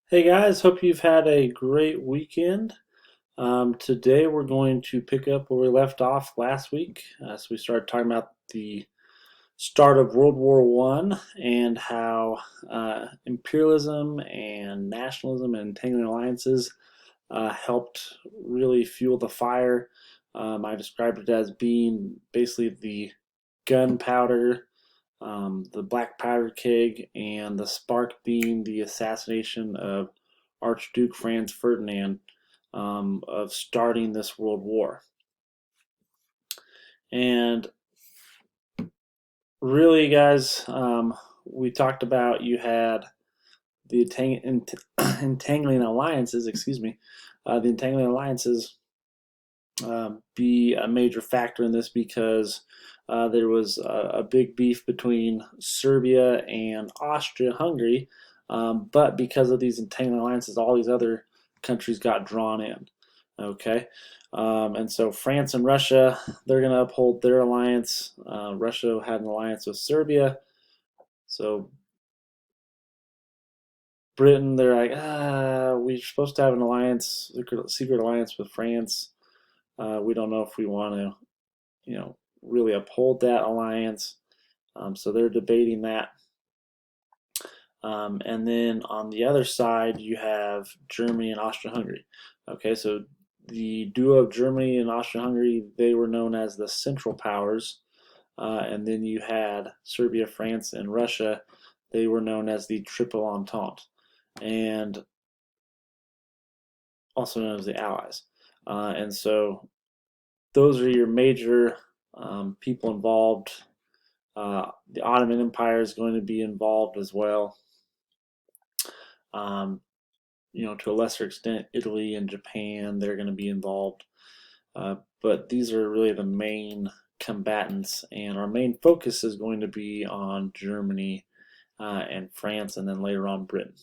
Hey guys, hope you've had a great weekend. Today we're going to pick up where we left off last week. So we started talking about the start of World War One and how imperialism and nationalism and entangling alliances helped really fuel the fire. I described it as being basically the gunpowder, the black powder keg, and the spark being the assassination of Archduke Franz Ferdinand, of starting this world war. And really, guys, we talked about you had the entangling alliances, excuse me, the entangling alliances be a major factor in this because there was a big beef between Serbia and Austria-Hungary, but because of these entangling alliances, all these other countries got drawn in. Okay, and so France and Russia, they're going to uphold their alliance. Russia had an alliance with Serbia, so Britain, they're like, we're supposed to have an alliance, secret alliance with France. We don't know if we want to, really uphold that alliance. So they're debating that. And then on the other side, you have Germany and Austria-Hungary. Okay, so the duo of Germany and Austria-Hungary, they were known as the Central Powers. And then you had Serbia, France, and Russia. They were known as the Triple Entente, and also known as the Allies. And so those are your major people involved. The Ottoman Empire is going to be involved as well. Um, to a lesser extent, Italy and Japan, they're going to be involved. But these are really the main combatants, and our main focus is going to be on Germany and France, and then later on Britain.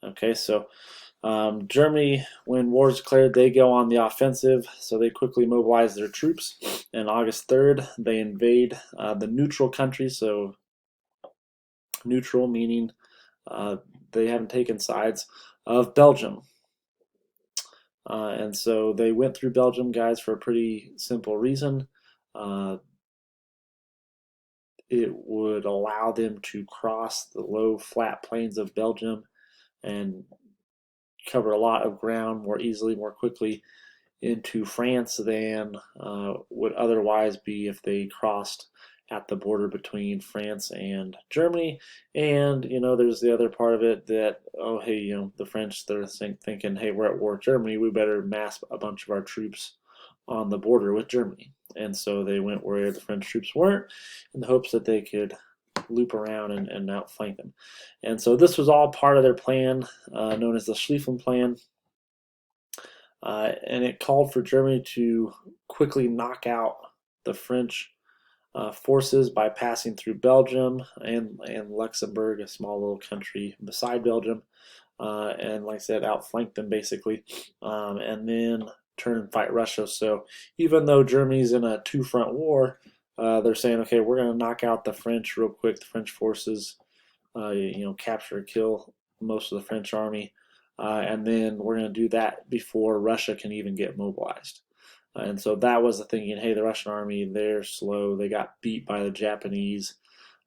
Okay, so Germany, when war is declared, they go on the offensive, so they quickly mobilize their troops. And August 3rd, they invade the neutral country, so neutral meaning uh, they haven't taken sides, of Belgium. And so they went through Belgium, guys, for a pretty simple reason. Uh, it would allow them to cross the low, flat plains of Belgium and cover a lot of ground more easily, more quickly into France than would otherwise be if they crossed at the border between France and Germany. And there's the other part of it that, oh hey, the French, they're thinking, hey, we're at war with Germany, we better mass a bunch of our troops on the border with Germany. And so they went where the French troops weren't in the hopes that they could loop around and outflank them. And so this was all part of their plan, known as the Schlieffen Plan. And it called for Germany to quickly knock out the French forces by passing through Belgium and Luxembourg, a small little country beside Belgium, and like I said, outflank them basically, and then turn and fight Russia. So even though Germany's in a two-front war, they're saying, okay, we're going to knock out the French real quick. The French forces, capture or kill most of the French army, and then we're going to do that before Russia can even get mobilized. And so that was the thinking. Hey, the Russian army, they're slow. They got beat by the Japanese.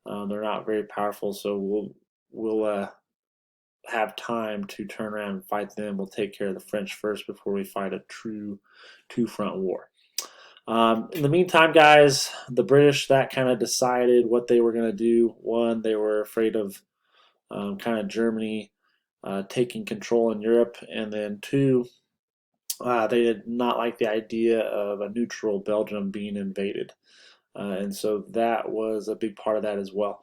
They're not very powerful, so we'll have time to turn around and fight them. We'll take care of the French first before we fight a true two-front war. In the meantime, guys, the British, that kind of decided what they were going to do. One, they were afraid of kind of Germany taking control in Europe, and then two, they did not like the idea of a neutral Belgium being invaded, and so that was a big part of that as well.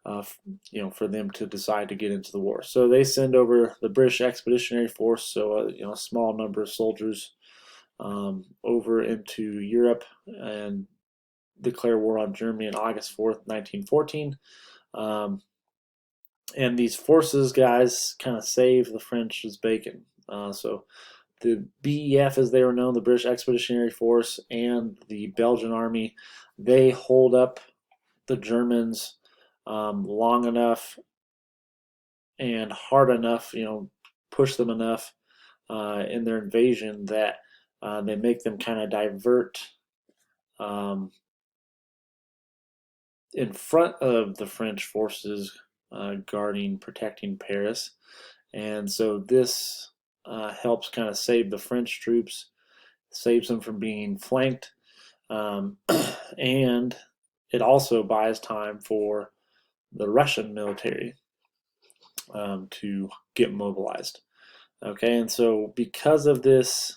For them to decide to get into the war, so they send over the British Expeditionary Force, so a small number of soldiers over into Europe and declare war on Germany on August 4th, 1914. And these forces, guys, kind of save the French's bacon. So the BEF, as they were known, the British Expeditionary Force, and the Belgian Army, they hold up the Germans long enough and hard enough, push them enough in their invasion that they make them kind of divert um, in front of the French forces protecting Paris. And so this helps kind of save the French troops, saves them from being flanked, and it also buys time for the Russian military to get mobilized. Okay, and so because of this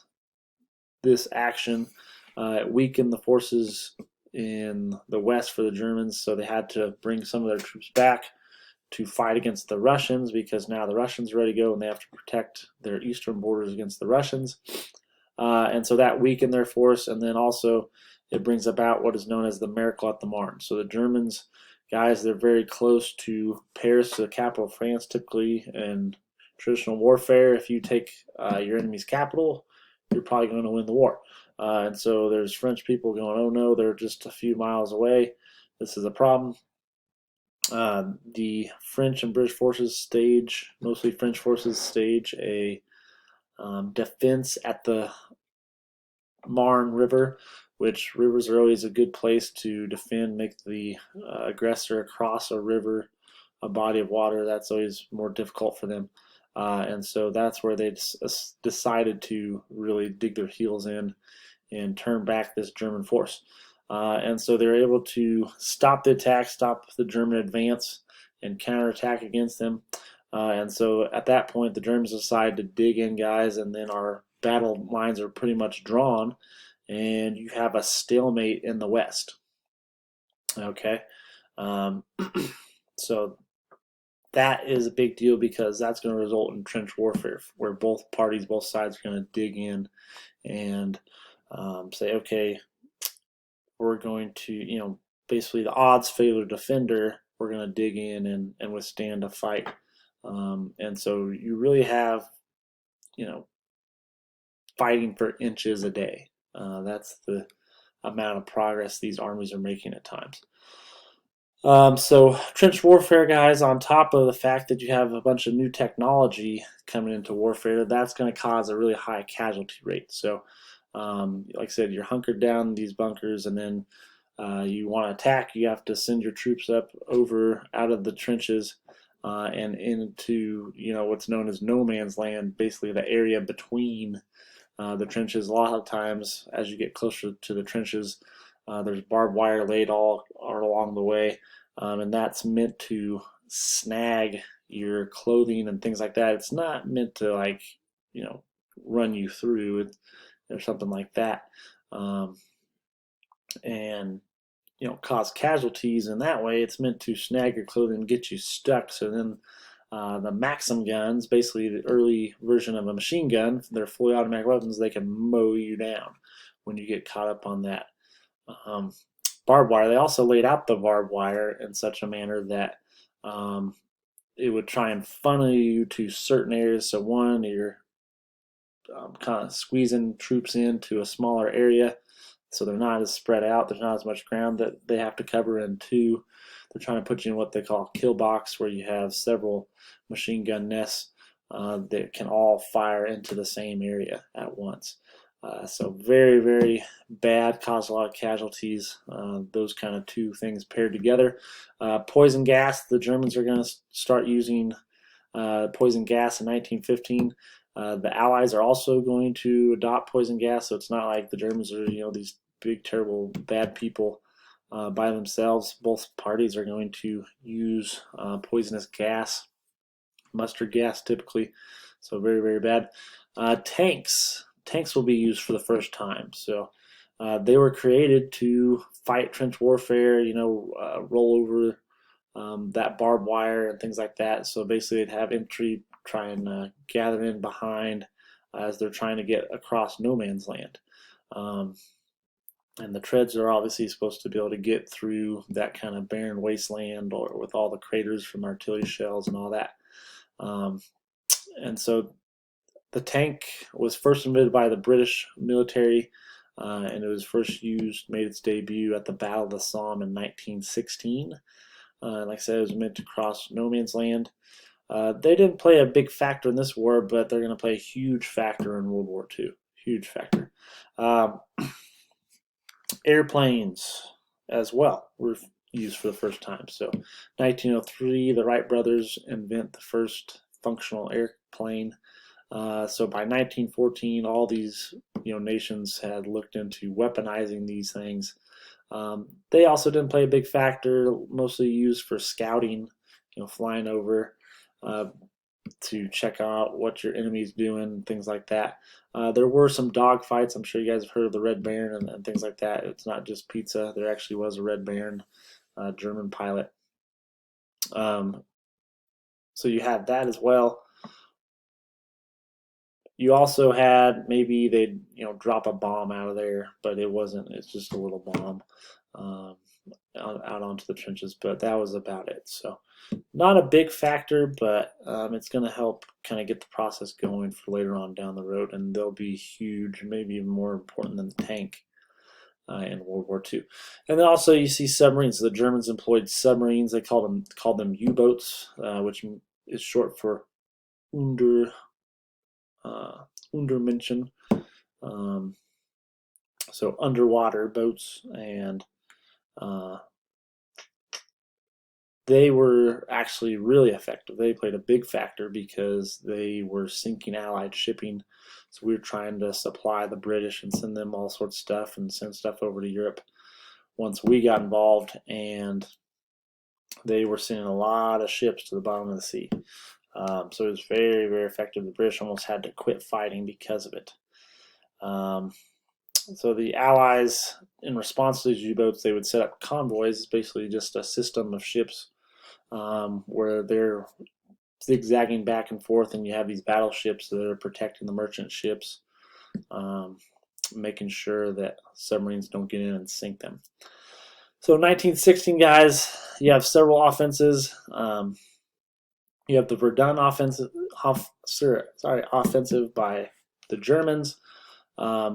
action, it weakened the forces in the west for the Germans, so they had to bring some of their troops back to fight against the Russians, because now the Russians are ready to go and they have to protect their eastern borders against the Russians. And so that weakened their force, and then also it brings about what is known as the Miracle at the Marne. So the Germans, guys, they're very close to Paris, the capital of France. Typically in traditional warfare, if you take your enemy's capital, you're probably going to win the war. And so there's French people going, oh no, they're just a few miles away. This is a problem. The French and British forces stage, mostly French forces stage a defense at the Marne River, which rivers are always a good place to defend, make the aggressor cross a river, a body of water. That's always more difficult for them. And so that's where they decided to really dig their heels in and turn back this German force. And so they're able to stop the attack, stop the German advance, and counterattack against them. And so at that point, the Germans decide to dig in, guys, and then our battle lines are pretty much drawn, and you have a stalemate in the west. Okay, um, so that is a big deal, because that's going to result in trench warfare, where both parties, both sides, are going to dig in and say, okay, we're going to, basically the odds favor the defender. We're going to dig in and withstand a fight. And so you really have, fighting for inches a day. That's the amount of progress these armies are making at times. So trench warfare, guys, on top of the fact that you have a bunch of new technology coming into warfare, that's going to cause a really high casualty rate. So, like I said, you're hunkered down in these bunkers, and then you want to attack, you have to send your troops up over out of the trenches and into what's known as no man's land, basically the area between the trenches. A lot of times, as you get closer to the trenches, there's barbed wire laid all along the way, and that's meant to snag your clothing and things like that. It's not meant to run you through or something like that, and cause casualties in that way. It's meant to snag your clothing and get you stuck. So then the Maxim guns, basically the early version of a machine gun, they're fully automatic weapons. They can mow you down when you get caught up on that. Barbed wire, they also laid out the barbed wire in such a manner that it would try and funnel you to certain areas. So one, you're kind of squeezing troops into a smaller area, so they're not as spread out. There's not as much ground that they have to cover. And two, they're trying to put you in what they call a kill box, where you have several machine gun nests that can all fire into the same area at once. So very, very bad, cause a lot of casualties, those kind of two things paired together. Poison gas, the Germans are going to start using poison gas in 1915. The Allies are also going to adopt poison gas, so it's not like the Germans are, these big, terrible, bad people by themselves. Both parties are going to use poisonous gas, mustard gas typically, so very, very bad. Tanks will be used for the first time. So they were created to fight trench warfare, roll over that barbed wire and things like that. So basically, they'd have infantry try and gather in behind as they're trying to get across no man's land. And the treads are obviously supposed to be able to get through that kind of barren wasteland, or with all the craters from artillery shells and all that. And so the tank was first invented by the British military, and it was first made its debut at the Battle of the Somme in 1916. Like I said, it was meant to cross no man's land. They didn't play a big factor in this war, but they're going to play a huge factor in World War II. Huge factor. Um, Airplanes as well were used for the first time. So 1903, the Wright brothers invent the first functional airplane. So by 1914, all these nations had looked into weaponizing these things. They also didn't play a big factor, mostly used for scouting, flying over to check out what your enemy's doing, things like that. There were some dog fights. I'm sure you guys have heard of the Red Baron and things like that. It's not just pizza. There actually was a Red Baron, German pilot. So you had that as well. You also had maybe they'd drop a bomb out of there, but it wasn't. It's just a little bomb out onto the trenches. But that was about it. So not a big factor, but it's going to help kind of get the process going for later on down the road, and they'll be huge, maybe even more important than the tank in World War II. And then also you see submarines. The Germans employed submarines. They called them U-boats, which is short for Untermenschen. So underwater boats, and they were actually really effective. They played a big factor because they were sinking Allied shipping. So we were trying to supply the British and send them all sorts of stuff and send stuff over to Europe once we got involved, and they were sending a lot of ships to the bottom of the sea. So it was very, very effective. The British almost had to quit fighting because of it. So the Allies, in response to these U-boats, they would set up convoys. It's basically just a system of ships where they're zigzagging back and forth, and you have these battleships that are protecting the merchant ships, making sure that submarines don't get in and sink them. So 1916, guys, you have several offenses. You have the Verdun offensive by the Germans.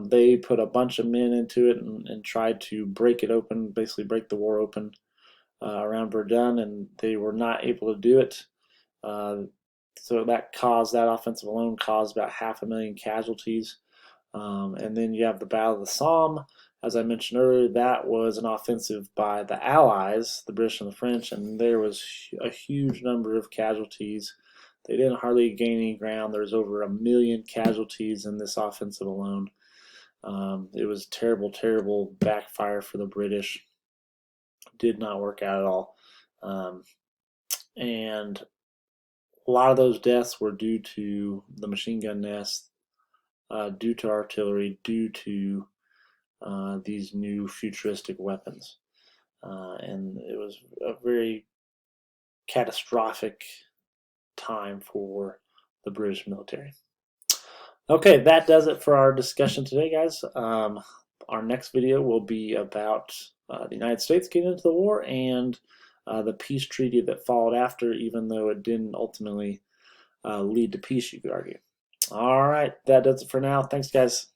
They put a bunch of men into it and tried to break it open, basically break the war open around Verdun, and they were not able to do it. So that offensive alone caused about 500,000 casualties. And then you have the Battle of the Somme. As I mentioned earlier, that was an offensive by the Allies, the British and the French, and there was a huge number of casualties. They didn't hardly gain any ground. There was over 1 million casualties in this offensive alone. It was terrible, terrible backfire for the British. Did not work out at all. And a lot of those deaths were due to the machine gun nests, due to artillery, due to these new futuristic weapons. And it was a very catastrophic time for the British military. Okay, that does it for our discussion today, guys. Our next video will be about the United States getting into the war and the peace treaty that followed after, even though it didn't ultimately lead to peace, you could argue. All right, that does it for now. Thanks, guys.